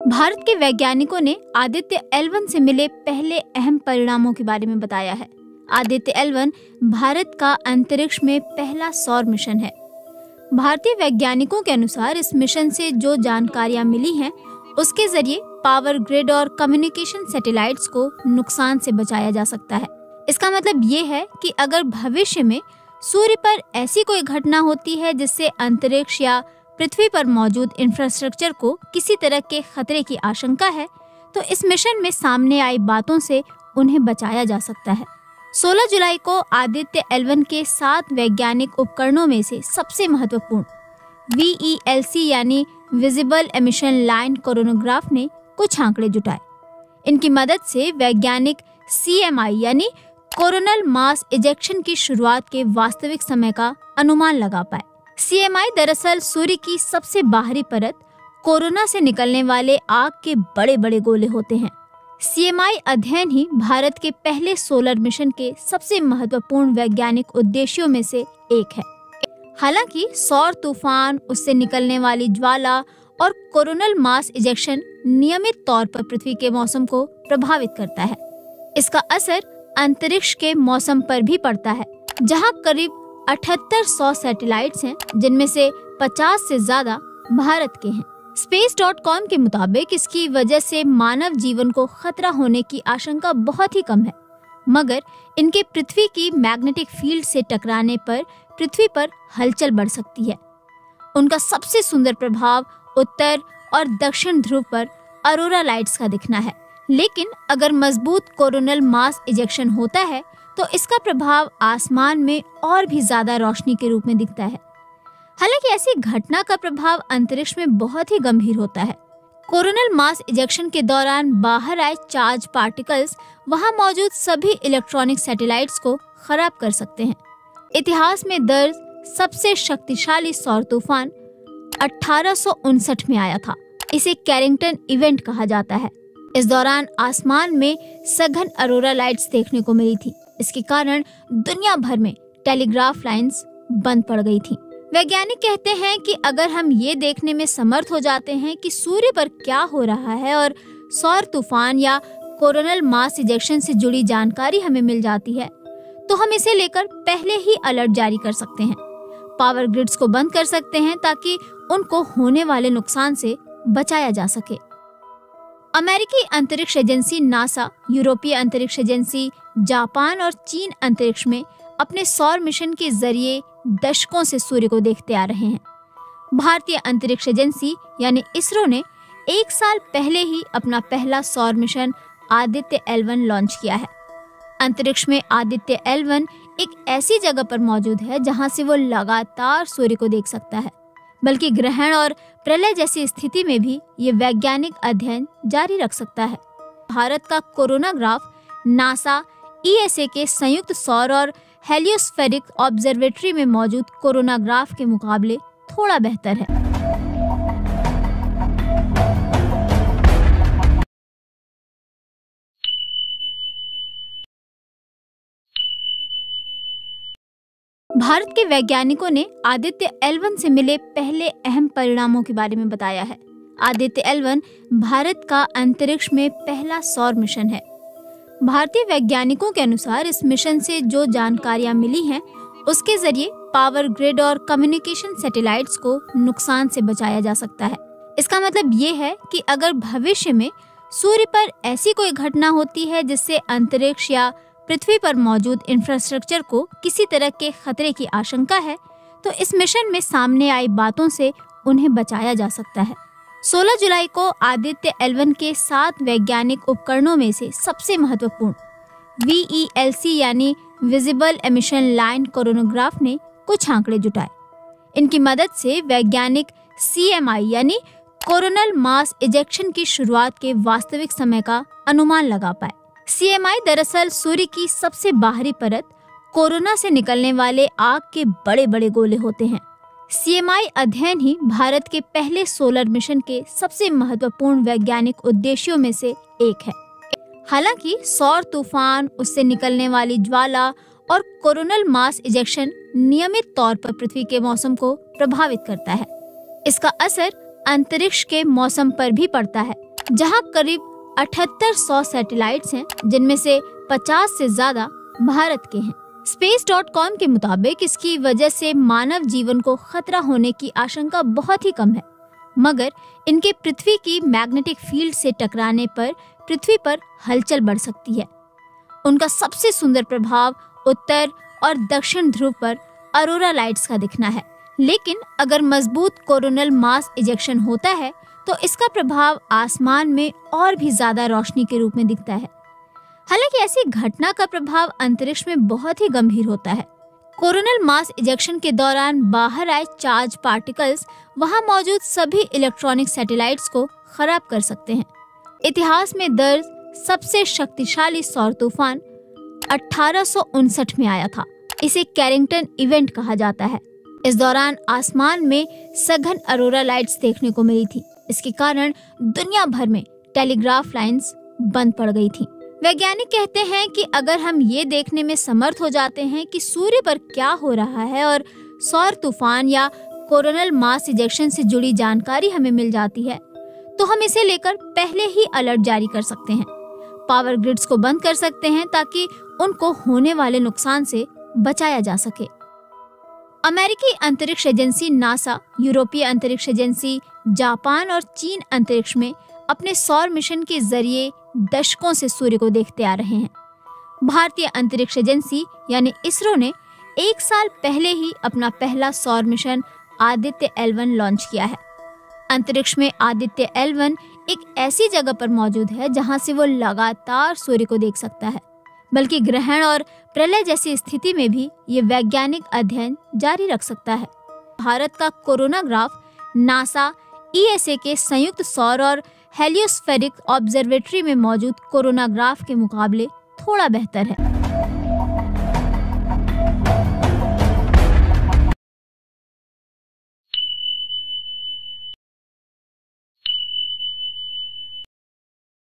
भारत के वैज्ञानिकों ने आदित्य L1 से मिले पहले अहम परिणामों के बारे में बताया है। आदित्य L1 भारत का अंतरिक्ष में पहला सौर मिशन है। भारतीय वैज्ञानिकों के अनुसार इस मिशन से जो जानकारियां मिली हैं, उसके जरिए पावर ग्रिड और कम्युनिकेशन सैटेलाइट्स को नुकसान से बचाया जा सकता है। इसका मतलब ये है कि अगर भविष्य में सूर्य पर ऐसी कोई घटना होती है जिससे अंतरिक्ष या पृथ्वी पर मौजूद इंफ्रास्ट्रक्चर को किसी तरह के खतरे की आशंका है, तो इस मिशन में सामने आई बातों से उन्हें बचाया जा सकता है। 16 जुलाई को आदित्य L1 के 7 वैज्ञानिक उपकरणों में से सबसे महत्वपूर्ण VELC यानी विजिबल एमिशन लाइन कोरोनोग्राफ ने कुछ आंकड़े जुटाए। इनकी मदद से वैज्ञानिक CMI यानी कोरोनल मास इजेक्शन की शुरुआत के वास्तविक समय का अनुमान लगा पाए। CMI दरअसल सूर्य की सबसे बाहरी परत कोरोना से निकलने वाले आग के बड़े बड़े गोले होते हैं। CMI अध्ययन ही भारत के पहले सोलर मिशन के सबसे महत्वपूर्ण वैज्ञानिक उद्देश्यों में से एक है। हालांकि सौर तूफान, उससे निकलने वाली ज्वाला और कोरोनल मास इजेक्शन नियमित तौर पर पृथ्वी के मौसम को प्रभावित करता है। इसका असर अंतरिक्ष के मौसम पर भी पड़ता है, जहां करीब 7800 सैटेलाइट्स हैं, जिनमें से 50 से ज्यादा भारत के हैं। Space.com के मुताबिक इसकी वजह से मानव जीवन को खतरा होने की आशंका बहुत ही कम है, मगर इनके पृथ्वी की मैग्नेटिक फील्ड से टकराने पर पृथ्वी पर हलचल बढ़ सकती है। उनका सबसे सुंदर प्रभाव उत्तर और दक्षिण ध्रुव पर अरोरा लाइट्स का दिखना है, लेकिन अगर मजबूत कोरोनल मास इजेक्शन होता है तो इसका प्रभाव आसमान में और भी ज्यादा रोशनी के रूप में दिखता है। हालांकि ऐसी घटना का प्रभाव अंतरिक्ष में बहुत ही गंभीर होता है। कोरोनल मास इजेक्शन के दौरान बाहर आए चार्ज पार्टिकल्स वहां मौजूद सभी इलेक्ट्रॉनिक सैटेलाइट्स को खराब कर सकते हैं। इतिहास में दर्ज सबसे शक्तिशाली सौर तूफान 1859 में आया था। इसे कैरिंगटन इवेंट कहा जाता है। इस दौरान आसमान में सघन अरोरा लाइट्स देखने को मिली थी। इसके कारण दुनिया भर में टेलीग्राफ लाइंस बंद पड़ गई थी। वैज्ञानिक कहते हैं कि अगर हम ये देखने में समर्थ हो जाते हैं कि सूर्य पर क्या हो रहा है और सौर तूफान या कोरोनल मास इजेक्शन से जुड़ी जानकारी हमें मिल जाती है, तो हम इसे लेकर पहले ही अलर्ट जारी कर सकते हैं, पावर ग्रिड्स को बंद कर सकते हैं ताकि उनको होने वाले नुकसान से बचाया जा सके। अमेरिकी अंतरिक्ष एजेंसी नासा, यूरोपीय अंतरिक्ष एजेंसी, जापान और चीन अंतरिक्ष में अपने सौर मिशन के जरिए दशकों से सूर्य को देखते आ रहे हैं। भारतीय अंतरिक्ष एजेंसी यानी इसरो ने 1 साल पहले ही अपना पहला सौर मिशन आदित्य L1 लॉन्च किया है। अंतरिक्ष में आदित्य L1 एक ऐसी जगह पर मौजूद है जहां से वो लगातार सूर्य को देख सकता है, बल्कि ग्रहण और प्रलय जैसी स्थिति में भी ये वैज्ञानिक अध्ययन जारी रख सकता है। भारत का कोरोनाग्राफ नासा, ESA के संयुक्त सौर और हेलियोस्फेरिक ऑब्जर्वेटरी में मौजूद कोरोनाग्राफ के मुकाबले थोड़ा बेहतर है। भारत के वैज्ञानिकों ने आदित्य L1 से मिले पहले अहम परिणामों के बारे में बताया है। आदित्य L1 भारत का अंतरिक्ष में पहला सौर मिशन है। भारतीय वैज्ञानिकों के अनुसार इस मिशन से जो जानकारियां मिली हैं, उसके जरिए पावर ग्रिड और कम्युनिकेशन सैटेलाइट्स को नुकसान से बचाया जा सकता है। इसका मतलब ये है कि अगर भविष्य में सूर्य पर ऐसी कोई घटना होती है जिससे अंतरिक्ष या पृथ्वी पर मौजूद इंफ्रास्ट्रक्चर को किसी तरह के खतरे की आशंका है, तो इस मिशन में सामने आई बातों से उन्हें बचाया जा सकता है। 16 जुलाई को आदित्य L1 के 7 वैज्ञानिक उपकरणों में से सबसे महत्वपूर्ण VELC यानी विजिबल एमिशन लाइन कोरोनोग्राफ ने कुछ आंकड़े जुटाए। इनकी मदद से वैज्ञानिक CMI यानी कोरोनल मास इजेक्शन की शुरुआत के वास्तविक समय का अनुमान लगा पाए। CMI दरअसल सूर्य की सबसे बाहरी परत कोरोना से निकलने वाले आग के बड़े बड़े गोले होते हैं। CMI अध्ययन ही भारत के पहले सोलर मिशन के सबसे महत्वपूर्ण वैज्ञानिक उद्देश्यों में से एक है। हालांकि सौर तूफान, उससे निकलने वाली ज्वाला और कोरोनल मास इजेक्शन नियमित तौर पर पृथ्वी के मौसम को प्रभावित करता है। इसका असर अंतरिक्ष के मौसम पर भी पड़ता है, जहां करीब 7800 सैटेलाइट्स हैं, जिनमें से 50 से ज्यादा भारत के हैं। Space.com के मुताबिक इसकी वजह से मानव जीवन को खतरा होने की आशंका बहुत ही कम है, मगर इनके पृथ्वी की मैग्नेटिक फील्ड से टकराने पर पृथ्वी पर हलचल बढ़ सकती है। उनका सबसे सुंदर प्रभाव उत्तर और दक्षिण ध्रुव पर अरोरा लाइट्स का दिखना है, लेकिन अगर मजबूत कोरोनल मास इजेक्शन होता है तो इसका प्रभाव आसमान में और भी ज्यादा रोशनी के रूप में दिखता है। हालांकि ऐसी घटना का प्रभाव अंतरिक्ष में बहुत ही गंभीर होता है। कोरोनल मास इजेक्शन के दौरान बाहर आए चार्ज पार्टिकल्स वहां मौजूद सभी इलेक्ट्रॉनिक सैटेलाइट्स को खराब कर सकते हैं। इतिहास में दर्ज सबसे शक्तिशाली सौर तूफान 1859 में आया था। इसे कैरिंगटन इवेंट कहा जाता है। इस दौरान आसमान में सघन अरोरा लाइट्स देखने को मिली थी। इसके कारण दुनिया भर में टेलीग्राफ लाइंस बंद पड़ गई थी। वैज्ञानिक कहते हैं कि अगर हम ये देखने में समर्थ हो जाते हैं कि सूर्य पर क्या हो रहा है और सौर तूफान या कोरोनल मास इजेक्शन से जुड़ी जानकारी हमें मिल जाती है, तो हम इसे लेकर पहले ही अलर्ट जारी कर सकते हैं, पावर ग्रिड्स को बंद कर सकते हैं ताकि उनको होने वाले नुकसान से बचाया जा सके। अमेरिकी अंतरिक्ष एजेंसी नासा, यूरोपीय अंतरिक्ष एजेंसी, जापान और चीन अंतरिक्ष में अपने सौर मिशन के जरिए दशकों से सूर्य को देखते आ रहे हैं। भारतीय अंतरिक्ष एजेंसी यानी इसरो ने 1 साल पहले ही अपना पहला सौर मिशन आदित्य L1 लॉन्च किया है। अंतरिक्ष में आदित्य L1 एक ऐसी जगह पर मौजूद है जहां से वो लगातार सूर्य को देख सकता है, बल्कि ग्रहण और प्रलय जैसी स्थिति में भी ये वैज्ञानिक अध्ययन जारी रख सकता है। भारत का कोरोनाग्राफ नासा ESA के संयुक्त सौर और हेलियोस्फेरिक ऑब्जर्वेटरी में मौजूद कोरोनाग्राफ के मुकाबले थोड़ा बेहतर है।